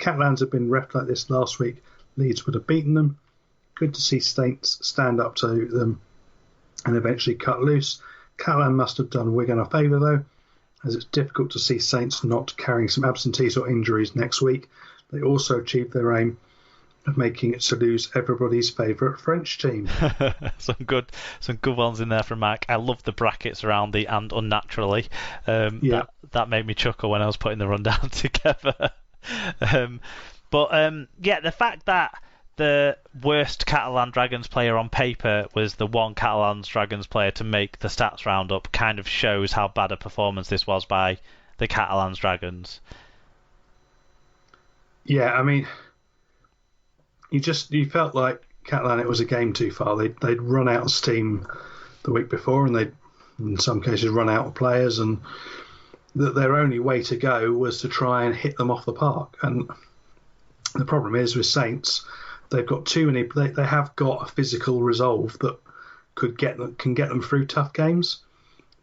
Catalans had been reffed like this last week, Leeds would have beaten them. Good to see Saints stand up to them and eventually cut loose. Catalan must have done Wigan a favour, though, as it's difficult to see Saints not carrying some absentees or injuries next week. They also achieved their aim of making it to lose everybody's favourite French team. some good ones in there from Mike. I love the brackets around the and unnaturally. That made me chuckle when I was putting the rundown together. The fact that the worst Catalan Dragons player on paper was the one Catalan Dragons player to make the stats roundup kind of shows how bad a performance this was by the Catalan Dragons. Yeah, I mean, you felt like Catalan, it was a game too far. They'd run out of steam the week before, and they'd, in some cases, run out of players, and that their only way to go was to try and hit them off the park. And the problem is with Saints, they've got too many. They have got a physical resolve that can get them through tough games.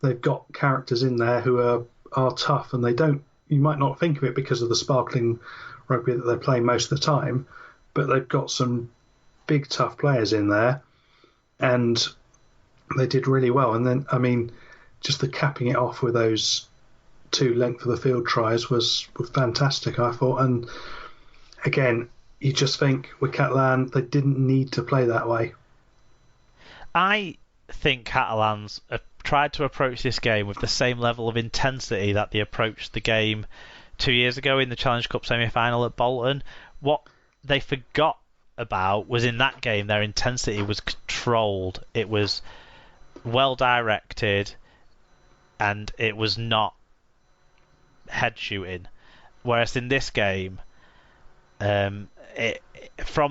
They've got characters in there who are tough, and they don't. You might not think of it because of the sparkling rugby that they play most of the time, but they've got some big tough players in there, and they did really well. And then, I mean, just the capping it off with those 2 length of the field tries was fantastic, I thought. And again, you just think with Catalan, they didn't need to play that way. I think Catalans have tried to approach this game with the same level of intensity that they approached the game 2 years ago in the Challenge Cup semi-final at Bolton. What they forgot about was in that game their intensity was controlled. It was well directed, and it was not head shooting. Whereas in this game, from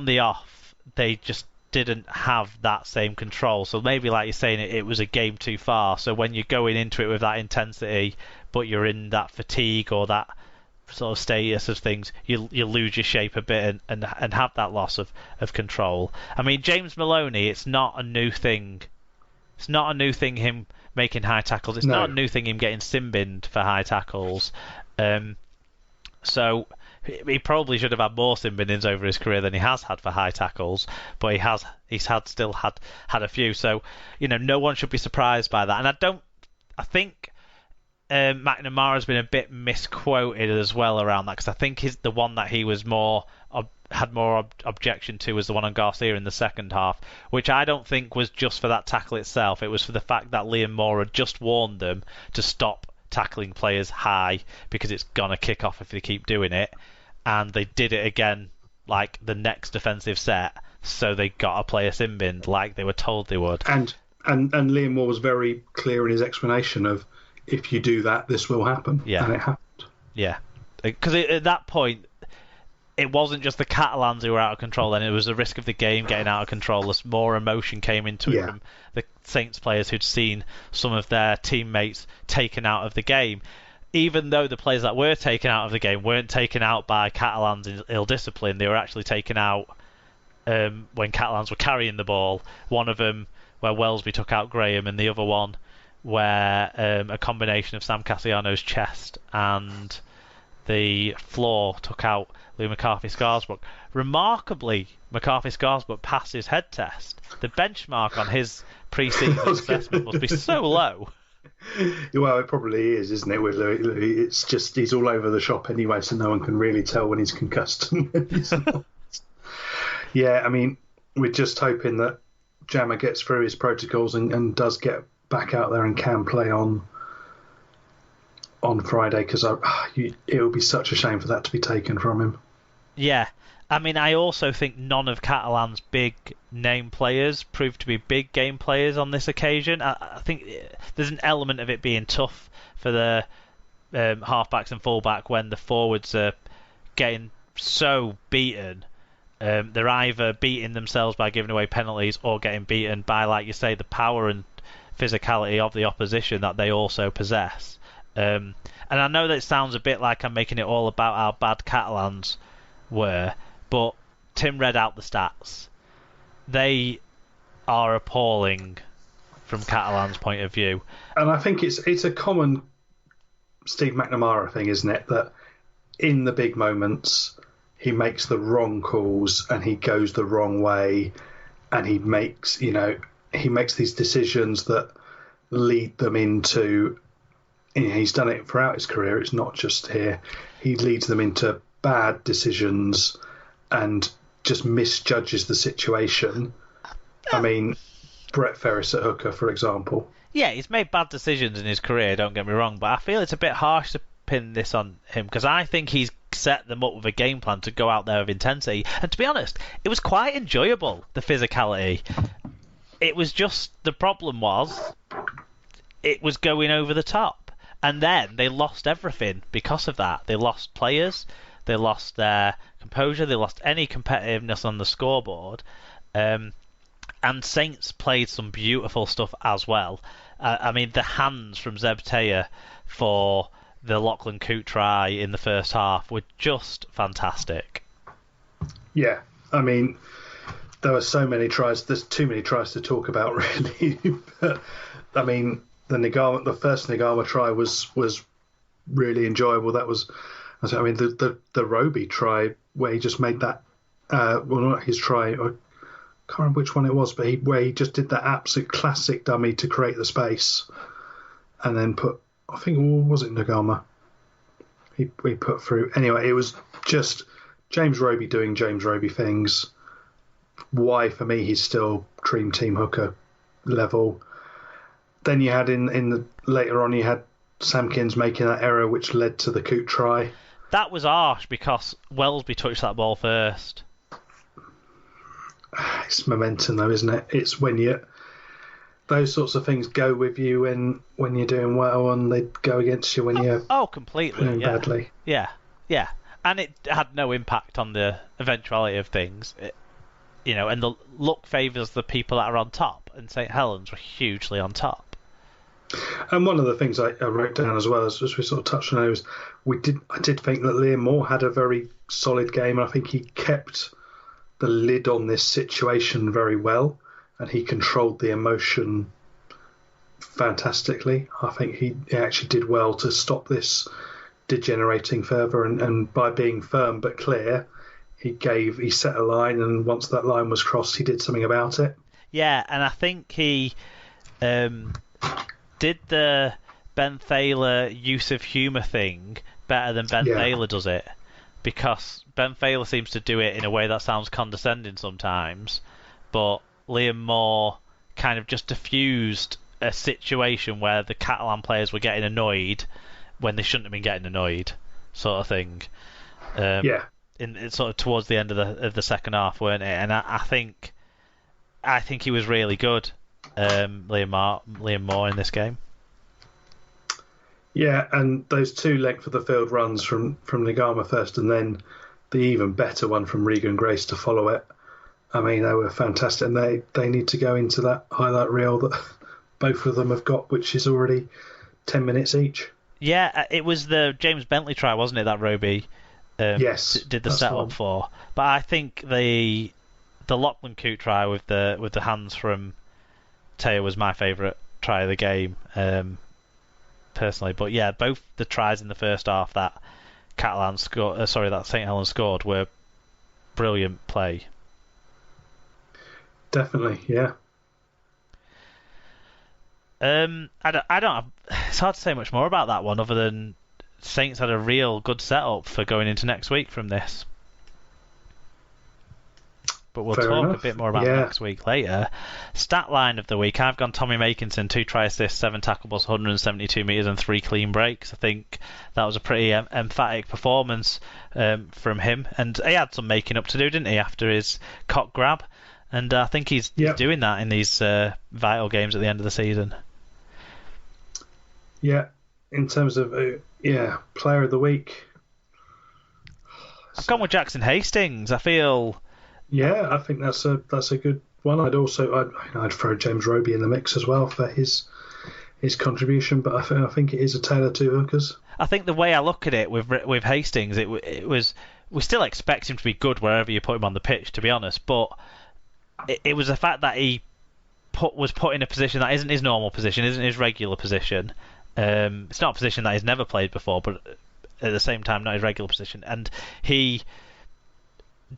the off, they just didn't have that same control. So maybe, like you're saying, it was a game too far. So when you're going into it with that intensity, but you're in that fatigue or that sort of status of things, you lose your shape a bit and have that loss of control. I mean, James Maloney, it's not a new thing. It's not a new thing him making high tackles. It's not a new thing him getting sin-binned for high tackles. So he probably should have had more sin-binnings over his career than he has had for high tackles, but he's still had a few. So, no one should be surprised by that. And I think McNamara's been a bit misquoted as well around that, because I think the one that he was had more objection to was the one on Garcia in the second half, which I don't think was just for that tackle itself. It was for the fact that Liam Moore had just warned them to stop tackling players high because it's gonna kick off if they keep doing it, and they did it again like the next defensive set, so they got a player sin-binned like they were told they would. And Liam Moore was very clear in his explanation of, if you do that, this will happen. Yeah. And it happened. Yeah, because at that point, it wasn't just the Catalans who were out of control, then it was the risk of the game getting out of control. As more emotion came into it from the Saints players who'd seen some of their teammates taken out of the game. Even though the players that were taken out of the game weren't taken out by Catalans in ill discipline, they were actually taken out when Catalans were carrying the ball. One of them where Welsby took out Graham, and the other one where a combination of Sam Cassiano's chest and the floor took out Lou McCarthy-Scarsbrook. Remarkably, McCarthy-Scarsbrook passed his head test. The benchmark on his pre-season assessment must be so low. Well, it probably is, isn't it, with Louis? It's just he's all over the shop anyway, so no one can really tell when he's concussed. Yeah, I mean, we're just hoping that Jammer gets through his protocols and does get back out there and can play on Friday, because it would be such a shame for that to be taken from him. Yeah, I mean, I also think none of Catalan's big name players proved to be big game players on this occasion. I think there's an element of it being tough for the halfbacks and fullback when the forwards are getting so beaten. They're either beating themselves by giving away penalties or getting beaten by, like you say, the power and physicality of the opposition that they also possess. And I know that it sounds a bit like I'm making it all about how bad Catalans were, but Tim read out the stats. They are appalling from Catalan's point of view. And I think it's a common Steve McNamara thing, isn't it? That in the big moments, he makes the wrong calls and he goes the wrong way, and he makes these decisions that lead them into. He's done it throughout his career. It's not just here. He leads them into bad decisions and just misjudges the situation. I mean, Brett Ferris at hooker, for example. Yeah, he's made bad decisions in his career, don't get me wrong, but I feel it's a bit harsh to pin this on him, because I think he's set them up with a game plan to go out there with intensity. And to be honest, it was quite enjoyable, the physicality. It was just, the problem was, it was going over the top. And then they lost everything because of that. They lost players, they lost their composure, they lost any competitiveness on the scoreboard. And Saints played some beautiful stuff as well. I mean, the hands from Zeb Taylor for the Lachlan Coote try in the first half were just fantastic. Yeah, I mean, there were so many tries. There's too many tries to talk about, really. But, I mean, the first Nagama try was really enjoyable. That was, I mean, the Roby try where he just made that. Well, not his try. I can't remember which one it was, but where he just did that absolute classic dummy to create the space, and then put. I think, was it Nagama? He put through. Anyway, it was just James Roby doing James Roby things. Why, for me, he's still Dream Team hooker level. Then you had later on, you had Samkins making that error, which led to the Coote try. That was harsh because Wellesby touched that ball first. It's momentum, though, isn't it? It's when those sorts of things go with you when you're doing well, and they go against you when you're completely doing badly. Yeah, and it had no impact on the eventuality of things. And the luck favours the people that are on top, and St Helens were hugely on top. And one of the things I wrote down as well, as we sort of touched on, was I did think that Liam Moore had a very solid game, and I think he kept the lid on this situation very well, and he controlled the emotion fantastically. I think he actually did well to stop this degenerating further, and by being firm but clear, he set a line, and once that line was crossed, he did something about it. Yeah, and I think he did the Ben Thaler use of humour thing better than Ben Thaler does it, because Ben Thaler seems to do it in a way that sounds condescending sometimes, but Liam Moore kind of just diffused a situation where the Catalan players were getting annoyed when they shouldn't have been getting annoyed, sort of thing. In sort of towards the end of the second half, weren't it? And I think he was really good, Liam Moore in this game. Yeah, and those two length of the field runs from Nagama first, and then the even better one from Regan Grace to follow it. I mean, they were fantastic, and they need to go into that highlight reel that both of them have got, which is already 10 minutes each. Yeah, it was the James Bentley try, wasn't it, that Roby yes, did the setup for? But I think the Lachlan Coote try with the hands from Teo was my favourite try of the game, personally. But yeah, both the tries in the first half that that St Helens scored were brilliant play. Definitely, yeah. I don't. It's hard to say much more about that one, other than Saints had a real good setup for going into next week from this. But we'll talk a bit more about next week later. Stat line of the week: I've gone Tommy Makinson, 2 try assists, 7 tackles, 172 metres, and 3 clean breaks. I think that was a pretty emphatic performance from him, and he had some making up to do, didn't he, after his cock grab? And I think he's doing that in these vital games at the end of the season. Yeah, in terms of player of the week, I've gone with Jackson Hastings. I feel. Yeah, I think that's a good one. I'd throw James Roby in the mix as well for his contribution, but I think it is a tale of two hookers. I think the way I look at it with Hastings, it was, we still expect him to be good wherever you put him on the pitch, to be honest, but it was the fact that he was put in a position that isn't his normal position, isn't his regular position. It's not a position that he's never played before, but at the same time not his regular position, and he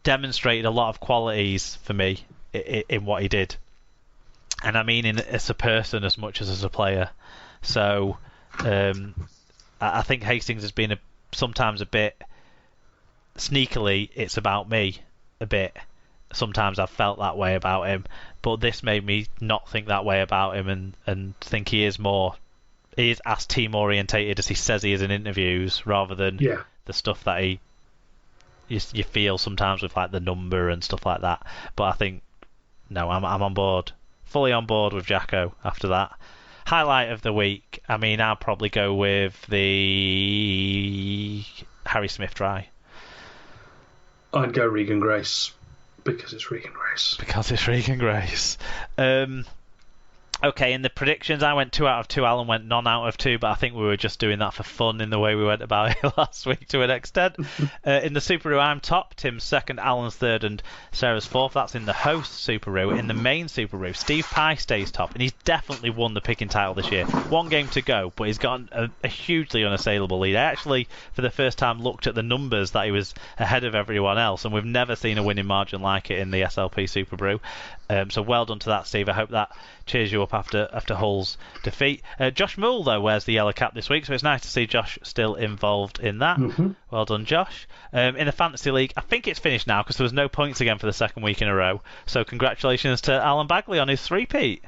demonstrated a lot of qualities for me in what he did. And I mean as a person as much as a player. So I think Hastings has been sometimes a bit sneakily, it's about me a bit. Sometimes I've felt that way about him, but this made me not think that way about him and think he is as team orientated as he says he is in interviews, rather than the stuff that you feel sometimes with like the number and stuff like that. But I think no, I'm on board, fully on board with Jacko after that. Highlight of the week, I mean, I'll probably go with the Harry Smith try. I'd go Regan Grace, because it's Regan Grace. Okay, in the predictions, I went 2 out of 2. Alan went none out of 2, but I think we were just doing that for fun in the way we went about it last week to an extent. In the Subaru, I'm top. Tim's second, Alan's third, and Sarah's fourth. That's in the host Subaru. In the main Subaru, Steve Pye stays top, and he's definitely won the picking title this year. 1 game to go, but he's got a hugely unassailable lead. I actually, for the first time, looked at the numbers that he was ahead of everyone else, and we've never seen a winning margin like it in the SLP Subaru. So well done to that, Steve. I hope that cheers you up after Hull's defeat. Josh Moole, though, wears the yellow cap this week, so it's nice to see Josh still involved in that. Mm-hmm. Well done, Josh. In the Fantasy League, I think it's finished now because there was no points again for the second week in a row. So congratulations to Alan Bagley on his 3-peat.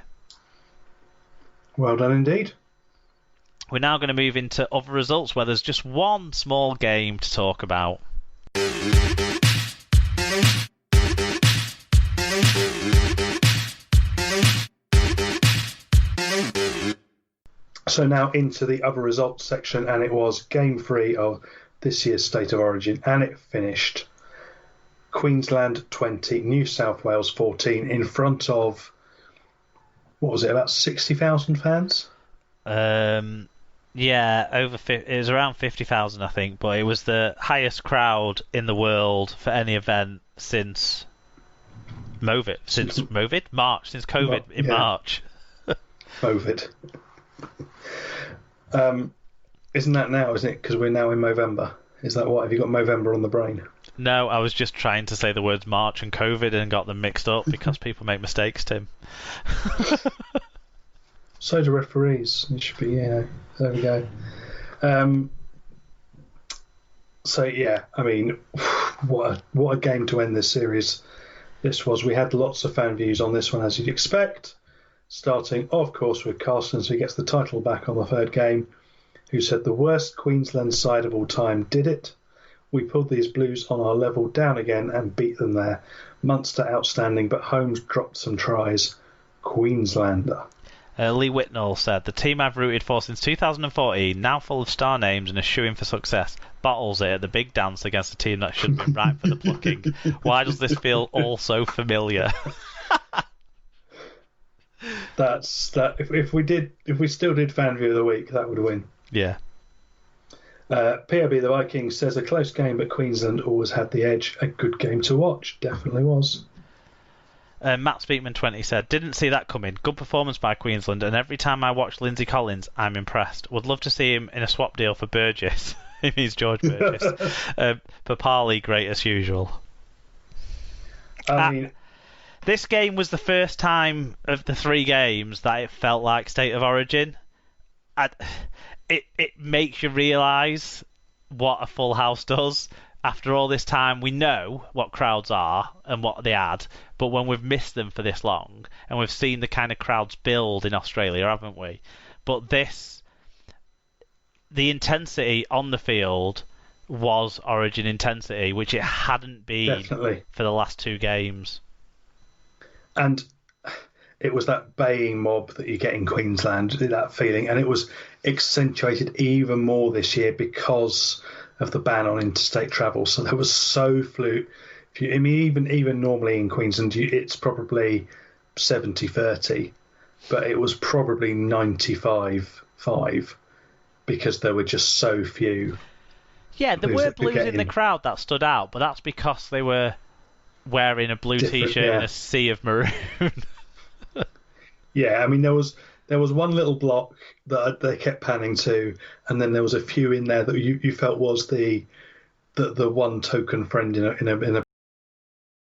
Well done indeed. We're now going to move into other results where there's just one small game to talk about. So now into the other results section, and it was game 3 of this year's State of Origin, and it finished Queensland 20, New South Wales 14, in front of, what was it, about 60,000 fans? Yeah, it was around 50,000, I think, but it was the highest crowd in the world for any event since Movid. Since COVID in March. Movid. Isn't that now, isn't it? Because we're now in Movember. Is that what? Have you got Movember on the brain? No, I was just trying to say the words March and COVID and got them mixed up because people make mistakes, Tim. So do referees. It should be, there we go. So, yeah, I mean, what a game to end this series this was. We had lots of fan views on this one, as you'd expect. Starting, of course, with Carstens, who gets the title back on the third game, who said the worst Queensland side of all time did it. We pulled these Blues on our level down again and beat them there. Munster outstanding, but Holmes dropped some tries. Queenslander. Lee Whitnall said, the team I've rooted for since 2014, now full of star names and a shoo-in for success, bottles it at the big dance against a team that should have been right for the plucking. Why does this feel all so familiar? That's that. If we still did fan view of the week, that would win. Yeah. PRB the Vikings says a close game, but Queensland always had the edge. A good game to watch, definitely was. Matt Speakman 20 said, didn't see that coming. Good performance by Queensland, and every time I watch Lindsay Collins, I'm impressed. Would love to see him in a swap deal for Burgess. He means George Burgess. Papali, great as usual. I mean, this game was the first time of the 3 games that it felt like State of Origin. It makes you realise what a full house does. After all this time, we know what crowds are and what they had, but when we've missed them for this long, and we've seen the kind of crowds build in Australia, haven't we? But the intensity on the field was Origin intensity, which it hadn't been definitely for the last 2 games. And it was that baying mob that you get in Queensland, that feeling, and it was accentuated even more this year because of the ban on interstate travel. So there was so few. I mean, even normally in Queensland, it's probably 70-30, but it was probably 95-5 because there were just so few. Yeah, there were Blues in the crowd that stood out, but that's because they were wearing a blue t-shirt and a sea of maroon. Yeah, I mean, there was one little block that they kept panning to, and then there was a few in there that you felt was the one token friend in a